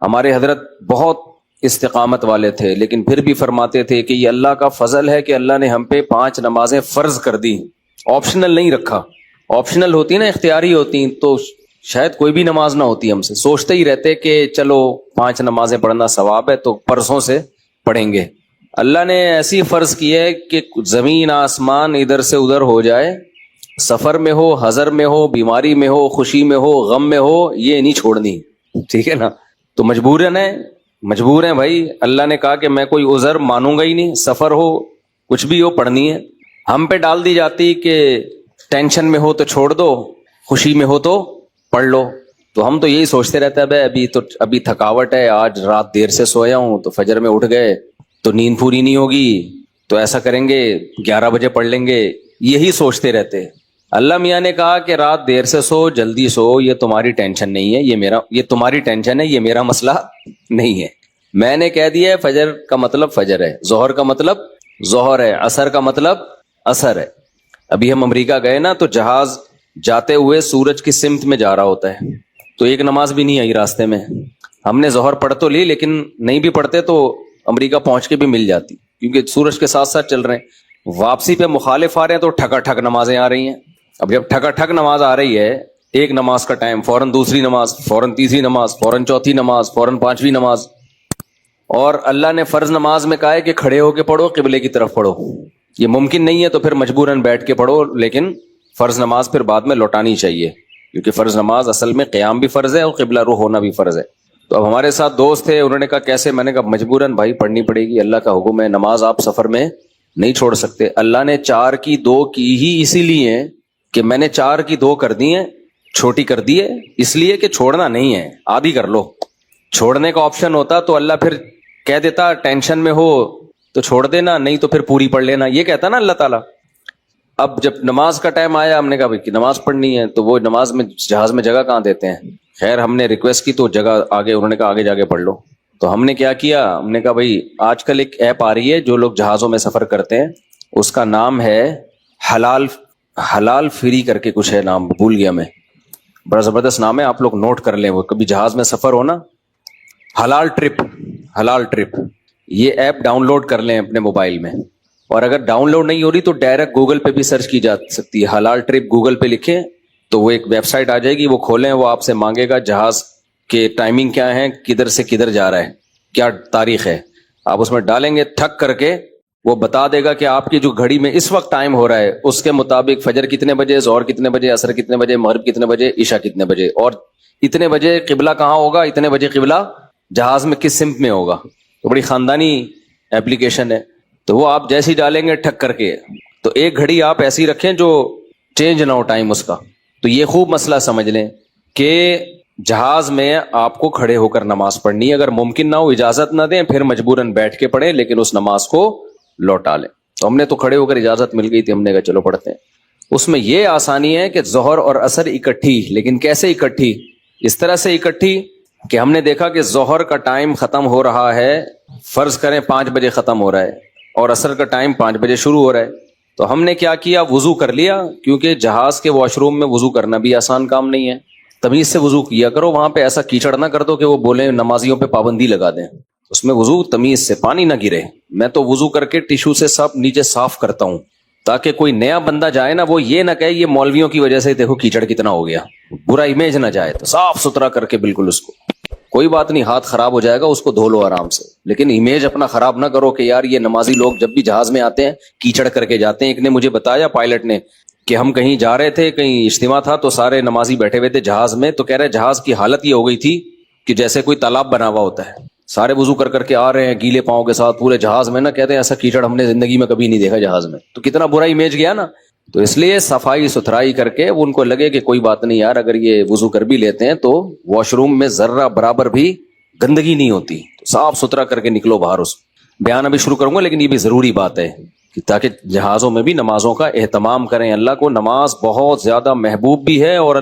ہمارے حضرت بہت استقامت والے تھے، لیکن پھر بھی فرماتے تھے کہ یہ اللہ کا فضل ہے کہ اللہ نے ہم پہ 5 نمازیں فرض کر دی، آپشنل نہیں رکھا۔ آپشنل ہوتی نا، اختیاری ہوتی تو شاید کوئی بھی نماز نہ ہوتی ہم سے، سوچتے ہی رہتے کہ چلو 5 نمازیں پڑھنا ثواب ہے تو پرسوں سے پڑھیں گے۔ اللہ نے ایسی فرض کی ہے کہ زمین آسمان ادھر سے ادھر ہو جائے، سفر میں ہو، حضر میں ہو، بیماری میں ہو، خوشی میں ہو، غم میں ہو، یہ نہیں چھوڑنی، ٹھیک ہے نا؟ تو مجبور ہیں بھائی۔ اللہ نے کہا کہ میں کوئی عذر مانوں گا ہی نہیں، سفر ہو کچھ بھی ہو پڑھنی ہے۔ ہم پہ ڈال دی جاتی کہ ٹینشن میں ہو تو چھوڑ دو، خوشی میں ہو تو پڑھ لو۔ تو ہم تو یہی سوچتے رہتے ہیں بھائی ابھی تھکاوٹ ہے، آج رات دیر سے سویا ہوں تو فجر میں اٹھ گئے تو نیند پوری نہیں ہوگی، تو ایسا کریں گے 11 بجے پڑھ لیں گے، یہی سوچتے رہتے۔ اللہ میاں نے کہا کہ رات دیر سے سو، جلدی سو، یہ تمہاری ٹینشن نہیں ہے، یہ تمہاری ٹینشن ہے، یہ میرا مسئلہ نہیں ہے۔ میں نے کہہ دیا ہے فجر کا مطلب فجر ہے، ظہر کا مطلب ظہر ہے، عصر کا مطلب عصر ہے۔ ابھی ہم امریکہ گئے نا، تو جہاز جاتے ہوئے سورج کی سمت میں جا رہا ہوتا ہے، تو ایک نماز بھی نہیں آئی راستے میں۔ ہم نے ظہر پڑھ تو لی، لیکن نہیں بھی پڑھتے تو امریکہ پہنچ کے بھی مل جاتی، کیونکہ سورج کے ساتھ ساتھ چل رہے ہیں۔ واپسی پہ مخالف آ رہے ہیں تو ٹھکا ٹھک نمازیں آ رہی ہیں۔ اب جب ٹھکا ٹھک نماز آ رہی ہے، ایک نماز کا ٹائم، فوراً دوسری نماز، فوراً تیسری نماز، فوراً چوتھی نماز، فوراً 5ویں نماز۔ اور اللہ نے فرض نماز میں کہا ہے کہ کھڑے ہو کے پڑھو، قبلے کی طرف پڑھو۔ یہ ممکن نہیں ہے تو پھر مجبوراً بیٹھ کے پڑھو، لیکن فرض نماز پھر بعد میں لوٹانی چاہیے، کیونکہ فرض نماز اصل میں قیام بھی فرض ہے اور قبلہ رخ ہونا بھی فرض ہے۔ تو اب ہمارے ساتھ دوست تھے، انہوں نے کہا کیسے؟ میں نے کہا مجبوراً بھائی پڑھنی پڑے گی، اللہ کا حکم ہے، نماز آپ سفر میں نہیں چھوڑ سکتے۔ اللہ نے 4 کی 2 کی ہی اسی لیے ہے کہ میں نے 4 کی 2 کر دی ہیں، چھوٹی کر دی ہے اس لیے کہ چھوڑنا نہیں ہے، آدھی کر لو۔ چھوڑنے کا آپشن ہوتا تو اللہ پھر کہہ دیتا ٹینشن میں ہو تو چھوڑ دینا، نہیں تو پھر پوری پڑھ لینا، یہ کہتا نا اللہ تعالیٰ۔ اب جب نماز کا ٹائم آیا، ہم نے کہا بھائی کہ نماز پڑھنی ہے، تو وہ نماز میں جہاز میں جگہ کہاں دیتے ہیں؟ خیر ہم نے ریکویسٹ کی تو جگہ آگے، انہوں نے کہا آگے جا کے پڑھ لو۔ تو ہم نے کیا کیا، ہم نے کہا بھائی آج کل ایک ایپ آ رہی ہے جو لوگ جہازوں میں سفر کرتے ہیں، اس کا نام ہے حلال فری کر کے کچھ ہے، نام بھول گیا میں، بڑا زبردست نام ہے، آپ لوگ نوٹ کر لیں، وہ کبھی جہاز میں سفر ہو نا، حلال ٹرپ، یہ ایپ ڈاؤن لوڈ کر لیں اپنے موبائل میں۔ اور اگر ڈاؤن لوڈ نہیں ہو رہی تو ڈائریکٹ گوگل پہ بھی سرچ کی جا سکتی ہے، حلال ٹرپ گوگل پہ لکھیں تو وہ ایک ویب سائٹ آ جائے گی، وہ کھولیں، وہ آپ سے مانگے گا جہاز کے ٹائمنگ کیا ہے، کدھر سے کدھر جا رہا ہے، کیا تاریخ ہے، آپ اس میں ڈالیں گے، ٹھک کر کے وہ بتا دے گا کہ آپ کی جو گھڑی میں اس وقت ٹائم ہو رہا ہے اس کے مطابق فجر کتنے بجے، ظہر کتنے بجے، عصر کتنے بجے، مغرب کتنے بجے، عشاء کتنے بجے، اور اتنے بجے قبلہ کہاں ہوگا، اتنے بجے قبلہ جہاز میں کس سمت میں ہوگا۔ تو بڑی خاندانی ایپلیکیشن ہے، تو وہ آپ جیسے ہی ڈالیں گے ٹھک کر کے، تو ایک گھڑی آپ ایسی رکھیں جو چینج نہ ہو ٹائم اس کا۔ تو یہ خوب مسئلہ سمجھ لیں کہ جہاز میں آپ کو کھڑے ہو کر نماز پڑھنی ہے، اگر ممکن نہ ہو اجازت نہ دیں پھر مجبوراً بیٹھ کے پڑھیں، لیکن اس نماز کو لوٹا لیں۔ تو ہم نے تو کھڑے ہو کر اجازت مل گئی تھی، ہم نے کہا چلو پڑھتے ہیں۔ اس میں یہ آسانی ہے کہ ظہر اور عصر اکٹھی، لیکن کیسے اکٹھی؟ اس طرح سے اکٹھی کہ ہم نے دیکھا کہ ظہر کا ٹائم ختم ہو رہا ہے، فرض کریں 5 بجے ختم ہو رہا ہے، اور عصر کا ٹائم 5 بجے شروع ہو رہا ہے، تو ہم نے کیا کیا، وضو کر لیا، کیونکہ جہاز کے واش روم میں وضو کرنا بھی آسان کام نہیں ہے، تمیز سے وضو کیا کرو، وہاں پہ ایسا کیچڑ نہ کر دو کہ وہ بولیں نمازیوں پہ پابندی لگا دیں، اس میں وضو تمیز سے، پانی نہ گرے۔ میں تو وضو کر کے ٹیشو سے سب نیچے صاف کرتا ہوں، تاکہ کوئی نیا بندہ جائے نا، وہ یہ نہ کہے یہ مولویوں کی وجہ سے دیکھو کیچڑ کتنا ہو گیا، برا امیج نہ جائے، تو صاف ستھرا کر کے بالکل اس کو، کوئی بات نہیں، ہاتھ خراب ہو جائے گا اس کو دھو لو آرام سے، لیکن امیج اپنا خراب نہ کرو کہ یار یہ نمازی لوگ جب بھی جہاز میں آتے ہیں کیچڑ کر کے جاتے ہیں۔ ایک نے مجھے بتایا، پائلٹ نے، کہ ہم کہیں جا رہے تھے، کہیں اجتماع تھا، تو سارے نمازی بیٹھے ہوئے تھے جہاز میں، تو کہہ رہے جہاز کی حالت یہ ہو گئی تھی کہ جیسے کوئی تالاب بنا ہوا ہوتا ہے، سارے وضو کر کر کے آ رہے ہیں گیلے پاؤں کے ساتھ پورے جہاز میں، نا کہتے ہیں ایسا کیچڑ ہم نے زندگی میں کبھی نہیں دیکھا جہاز میں، تو کتنا برا امیج گیا نا۔ تو اس لیے صفائی ستھرائی کر کے ان کو لگے کہ کوئی بات نہیں یار، اگر یہ وضو کر بھی لیتے ہیں تو واش روم میں ذرہ برابر بھی گندگی نہیں ہوتی، تو صاف ستھرا کر کے نکلو باہر۔ اس بیان ابھی شروع کروں گا، لیکن یہ بھی ضروری بات ہے کہ تاکہ جہازوں میں بھی نمازوں کا اہتمام کریں۔ اللہ کو نماز بہت زیادہ محبوب بھی ہے، اور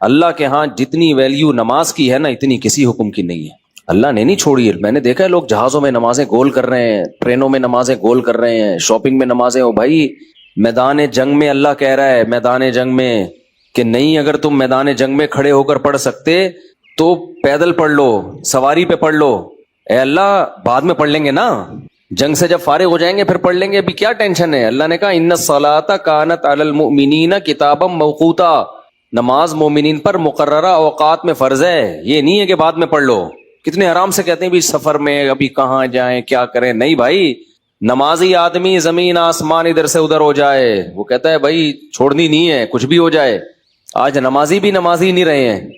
اللہ کے ہاں جتنی ویلیو نماز کی ہے نا، اتنی کسی حکم کی نہیں ہے۔ اللہ نے نہیں چھوڑی ہے، میں نے دیکھا ہے لوگ جہازوں میں نمازیں گول کر رہے ہیں، ٹرینوں میں نمازیں گول کر رہے ہیں، شاپنگ میں نمازیں، ہو بھائی میدان جنگ میں اللہ کہہ رہا ہے، میدان جنگ میں کہ نہیں، اگر تم میدان جنگ میں کھڑے ہو کر پڑھ سکتے تو پیدل پڑھ لو, سواری پہ پڑھ لو. اے اللہ بعد میں پڑھ لیں گے نا, جنگ سے جب فارغ ہو جائیں گے پھر پڑھ لیں گے, ابھی کیا ٹینشن ہے. اللہ نے کہا ان الصلاۃ کانت علی المؤمنین کتابا موقوتا, نماز مومنین پر مقررہ اوقات میں فرض ہے, یہ نہیں ہے کہ بعد میں پڑھ لو. کتنے آرام سے کہتے ہیں بھی سفر میں ابھی کہاں جائیں کیا کریں. نہیں بھائی, نمازی آدمی زمین آسمان ادھر سے ادھر ہو جائے وہ کہتا ہے بھائی چھوڑنی نہیں ہے, کچھ بھی ہو جائے. آج نمازی بھی نمازی نہیں رہے ہیں.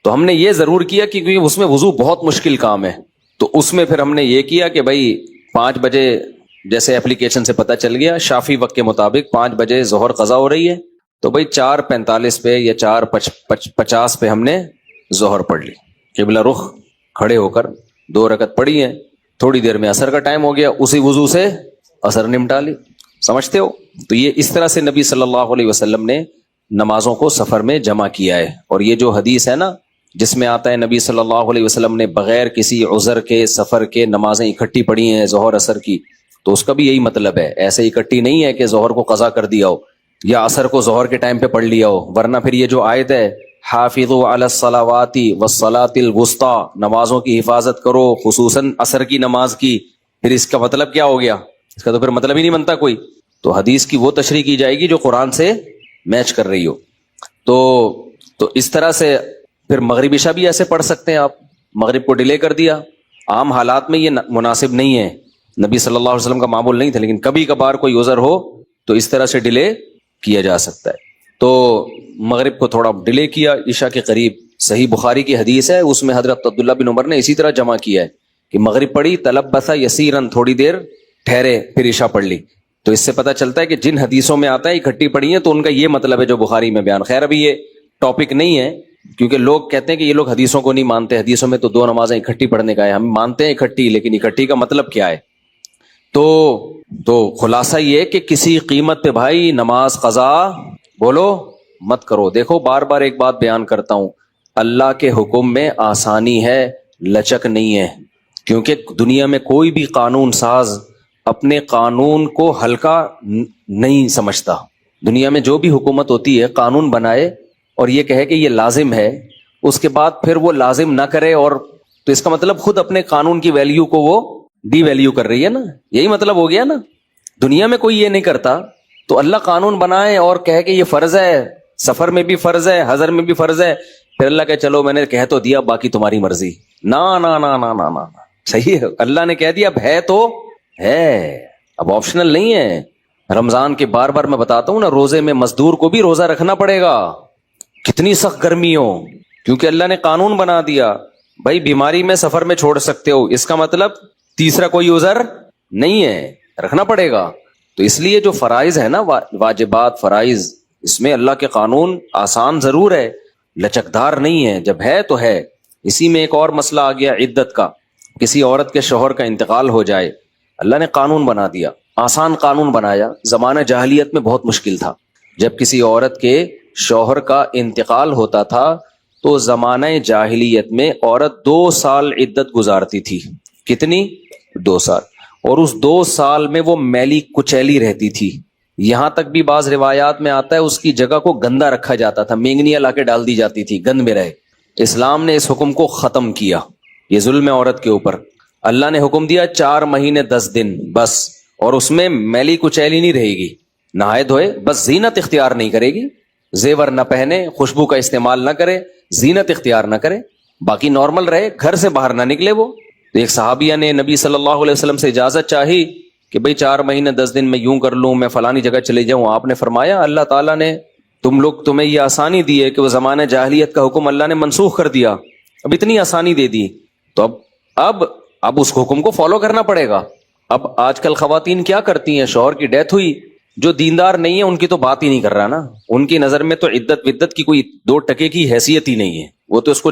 تو ہم نے یہ ضرور کیا کیونکہ اس میں وضو بہت مشکل کام ہے, تو اس میں پھر ہم نے یہ کیا کہ بھائی 5 بجے جیسے اپلیکیشن سے پتہ چل گیا شافی وقت کے مطابق 5 بجے ظہر قضا ہو رہی ہے, تو بھائی 4:45 پہ یا 4:50 پہ ہم نے ظہر پڑھ لی, قبلہ رخ کھڑے ہو کر 2 رکعت پڑھی ہیں. تھوڑی دیر میں عصر کا ٹائم ہو گیا, اسی وضو سے عصر نمٹا لی. سمجھتے ہو؟ تو یہ اس طرح سے نبی صلی اللہ علیہ وسلم نے نمازوں کو سفر میں جمع کیا ہے. اور یہ جو حدیث ہے نا جس میں آتا ہے نبی صلی اللہ علیہ وسلم نے بغیر کسی عذر کے سفر کے نمازیں اکٹھی پڑھی ہیں ظہر عصر کی, تو اس کا بھی یہی مطلب ہے. ایسے اکٹھی نہیں ہے کہ ظہر کو قضا کر دیا ہو یا عصر کو ظہر کے ٹائم پہ پڑھ لیا ہو, ورنہ پھر یہ جو آیت ہے حافظوا علی الصلاوات والصلاۃ الوسطی, نمازوں کی حفاظت کرو خصوصاً عصر کی نماز کی, پھر اس کا مطلب کیا ہو گیا؟ اس کا تو پھر مطلب ہی نہیں بنتا کوئی. تو حدیث کی وہ تشریح کی جائے گی جو قرآن سے میچ کر رہی ہو. تو اس طرح سے پھر مغرب عشاء بھی ایسے پڑھ سکتے ہیں آپ. مغرب کو ڈیلے کر دیا, عام حالات میں یہ مناسب نہیں ہے, نبی صلی اللہ علیہ وسلم کا معمول نہیں تھا, لیکن کبھی کبھار کوئی عذر ہو تو اس طرح سے ڈیلے کیا جا سکتا ہے. تو مغرب کو تھوڑا ڈیلے کیا عشاء کے قریب. صحیح بخاری کی حدیث ہے, اس میں حضرت عبداللہ بن عمر نے اسی طرح جمع کیا ہے کہ مغرب پڑھی تلبث یسیرن, تھوڑی دیر ٹھہرے پھر عشاء پڑھ لی. تو اس سے پتہ چلتا ہے کہ جن حدیثوں میں آتا ہے اکٹھی پڑھی ہیں تو ان کا یہ مطلب ہے جو بخاری میں بیان. خیر ابھی یہ ٹاپک نہیں ہے کیونکہ لوگ کہتے ہیں کہ یہ لوگ حدیثوں کو نہیں مانتے, حدیثوں میں تو 2 نمازیں اکٹھی پڑھنے کا ہے. ہم مانتے ہیں اکٹھی, لیکن اکٹھی کا مطلب کیا ہے؟ تو خلاصہ یہ کہ کسی قیمت پہ بھائی نماز قضا بولو مت کرو. دیکھو بار بار ایک بات بیان کرتا ہوں, اللہ کے حکم میں آسانی ہے, لچک نہیں ہے. کیونکہ دنیا میں کوئی بھی قانون ساز اپنے قانون کو ہلکا نہیں سمجھتا. دنیا میں جو بھی حکومت ہوتی ہے قانون بنائے اور یہ کہے کہ یہ لازم ہے, اس کے بعد پھر وہ لازم نہ کرے, اور تو اس کا مطلب خود اپنے قانون کی ویلیو کو وہ ڈی ویلیو کر رہی ہے نا. یہی مطلب ہو گیا نا. دنیا میں کوئی یہ نہیں کرتا, تو اللہ قانون بنائے اور کہے کہ یہ فرض ہے, سفر میں بھی فرض ہے, حضر میں بھی فرض ہے, پھر اللہ کہ چلو میں نے کہہ تو دیا باقی تمہاری مرضی. نا نا نا نا نا نا, صحیح ہے, اللہ نے کہہ دیا اب ہے تو ہے, اب آپشنل نہیں ہے. رمضان کے بار بار میں بتاتا ہوں نا, روزے میں مزدور کو بھی روزہ رکھنا پڑے گا, کتنی سخت گرمی ہو, کیونکہ اللہ نے قانون بنا دیا بھائی بیماری میں سفر میں چھوڑ سکتے ہو, اس کا مطلب تیسرا کوئی عذر نہیں ہے, رکھنا پڑے گا. تو اس لیے جو فرائض ہے نا, واجبات فرائض, اس میں اللہ کے قانون آسان ضرور ہے, لچکدار نہیں ہے. جب ہے تو ہے. اسی میں ایک اور مسئلہ آ گیا عدت کا. کسی عورت کے شوہر کا انتقال ہو جائے, اللہ نے قانون بنا دیا, آسان قانون بنایا. زمانہ جاہلیت میں بہت مشکل تھا. جب کسی عورت کے شوہر کا انتقال ہوتا تھا تو زمانہ جاہلیت میں عورت 2 سال عدت گزارتی تھی. کتنی؟ 2 سال. اور اس 2 سال میں وہ میلی کچیلی رہتی تھی. یہاں تک بھی بعض روایات میں آتا ہے اس کی جگہ کو گندا رکھا جاتا تھا, مینگنیاں لا کے ڈال دی جاتی تھی, گند میں رہے. اسلام نے اس حکم کو ختم کیا, یہ ظلم ہے عورت کے اوپر. اللہ نے حکم دیا 4 مہینے 10 دن بس, اور اس میں میلی کچیلی نہیں رہے گی, نہائے دھوئے, بس زینت اختیار نہیں کرے گی, زیور نہ پہنے, خوشبو کا استعمال نہ کرے, زینت اختیار نہ کرے, باقی نارمل رہے, گھر سے باہر نہ نکلے وہ. تو ایک صحابیہ نے نبی صلی اللہ علیہ وسلم سے اجازت چاہی کہ بھئی 4 مہینے 10 دن میں یوں کر لوں, میں فلانی جگہ چلے جاؤں. آپ نے فرمایا اللہ تعالیٰ نے تمہیں یہ آسانی دی ہے کہ وہ زمانہ جاہلیت کا حکم اللہ نے منسوخ کر دیا, اب اتنی آسانی دے دی, تو اب اس حکم کو فالو کرنا پڑے گا. اب آج کل خواتین کیا کرتی ہیں, شوہر کی ڈیتھ ہوئی, جو دیندار نہیں ہے ان کی تو بات ہی نہیں کر رہا نا, ان کی نظر میں تو عدت ودت کی کوئی 2 ٹکے کی حیثیت ہی نہیں ہے, وہ تو اس کو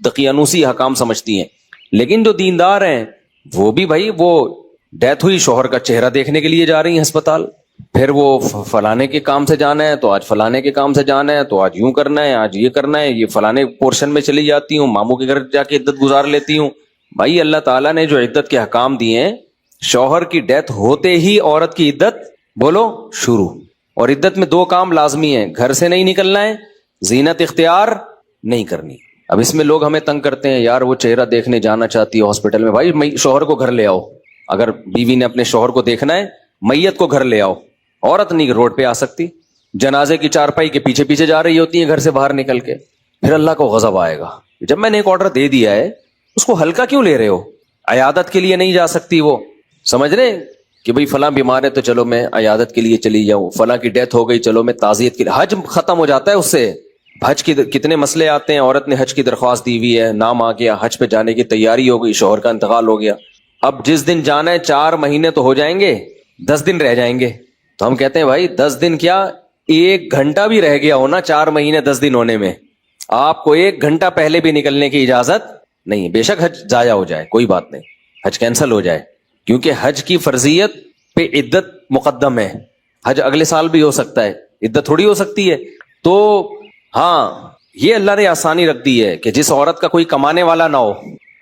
دقیانوسی حکام سمجھتی ہیں. لیکن جو دیندار ہیں وہ بھی بھائی, وہ ڈیتھ ہوئی, شوہر کا چہرہ دیکھنے کے لیے جا رہی ہیں ہسپتال, پھر وہ فلانے کے کام سے جانا ہے تو آج فلانے کے کام سے جانا ہے, تو آج یوں کرنا ہے, آج یہ کرنا ہے, یہ فلانے پورشن میں چلی جاتی ہوں, ماموں کے گھر جا کے عدت گزار لیتی ہوں. بھائی اللہ تعالیٰ نے جو عدت کے حکام دیے ہیں, شوہر کی ڈیتھ ہوتے ہی عورت کی عدت بولو شروع. اور عدت میں 2 کام لازمی ہیں, گھر سے نہیں نکلنا ہے, زینت اختیار نہیں کرنی. اب اس میں لوگ ہمیں تنگ کرتے ہیں، یار وہ چہرہ دیکھنے جانا چاہتی ہے ہاسپٹل میں، بھائی شوہر کو گھر لے آؤ، اگر بیوی نے اپنے شوہر کو دیکھنا ہے میت کو گھر لے آؤ، عورت نہیں روڈ پہ آ سکتی، جنازے کی چارپائی کے پیچھے پیچھے جا رہی ہوتی ہے گھر سے باہر نکل کے، پھر اللہ کو غضب آئے گا، جب میں نے ایک آرڈر دے دیا ہے اس کو ہلکا کیوں لے رہے ہو؟ عیادت کے لیے نہیں جا سکتی وہ، سمجھ رہے کہ بھئی فلاں بیمار ہے تو چلو میں عیادت کے لیے چلی جاؤں، فلاں کی ڈیتھ ہو گئی چلو میں تعزیت کے لیے، حج ختم ہو جاتا ہے اس سے، حج کی کتنے مسئلے آتے ہیں، عورت نے حج کی درخواست دی ہوئی ہے، نام آ گیا، حج پہ جانے کی تیاری ہو گئی، شوہر کا انتقال ہو گیا، اب جس دن جانا ہے 4 مہینے تو ہو جائیں گے، 10 دن رہ جائیں گے، تو ہم کہتے ہیں بھائی 10 دن کیا 1 گھنٹہ بھی رہ گیا ہونا 4 مہینے 10 دن ہونے میں، آپ کو 1 گھنٹہ پہلے بھی نکلنے کی اجازت نہیں، بے شک حج ضائع ہو جائے کوئی بات نہیں، حج کینسل ہو جائے، کیونکہ حج کی فرضیت پہ عدت مقدم ہے، حج اگلے سال بھی ہو سکتا ہے، عدت تھوڑی ہو سکتی ہے، تو ہاں یہ اللہ نے آسانی رکھ دی ہے کہ جس عورت کا کوئی کمانے والا نہ ہو،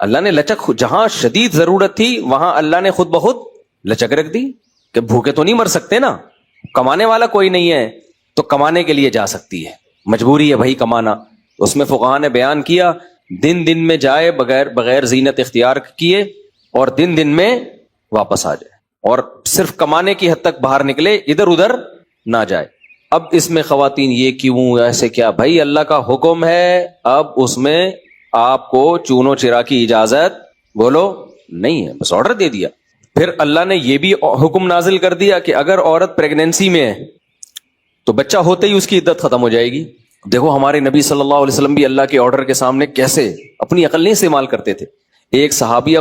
اللہ نے لچک، جہاں شدید ضرورت تھی وہاں اللہ نے خود بخود لچک رکھ دی کہ بھوکے تو نہیں مر سکتے نا، کمانے والا کوئی نہیں ہے تو کمانے کے لیے جا سکتی ہے، مجبوری ہے بھائی کمانا، اس میں فقہاء نے بیان کیا دن میں جائے بغیر زینت اختیار کیے، اور دن میں واپس آ جائے، اور صرف کمانے کی حد تک باہر نکلے، ادھر ادھر نہ جائے۔ اب اس میں خواتین یہ کیوں ایسے کیا؟ بھائی اللہ کا حکم ہے، اب اس میں آپ کو چونو چرا کی اجازت بولو نہیں ہے، بس آرڈر دے دیا۔ پھر اللہ نے یہ بھی حکم نازل کر دیا کہ اگر عورت پریگنینسی میں ہے تو بچہ ہوتے ہی اس کی عدت ختم ہو جائے گی۔ دیکھو ہمارے نبی صلی اللہ علیہ وسلم بھی اللہ کے آرڈر کے سامنے کیسے اپنی عقل نہیں استعمال کرتے تھے۔ ایک صحابیہ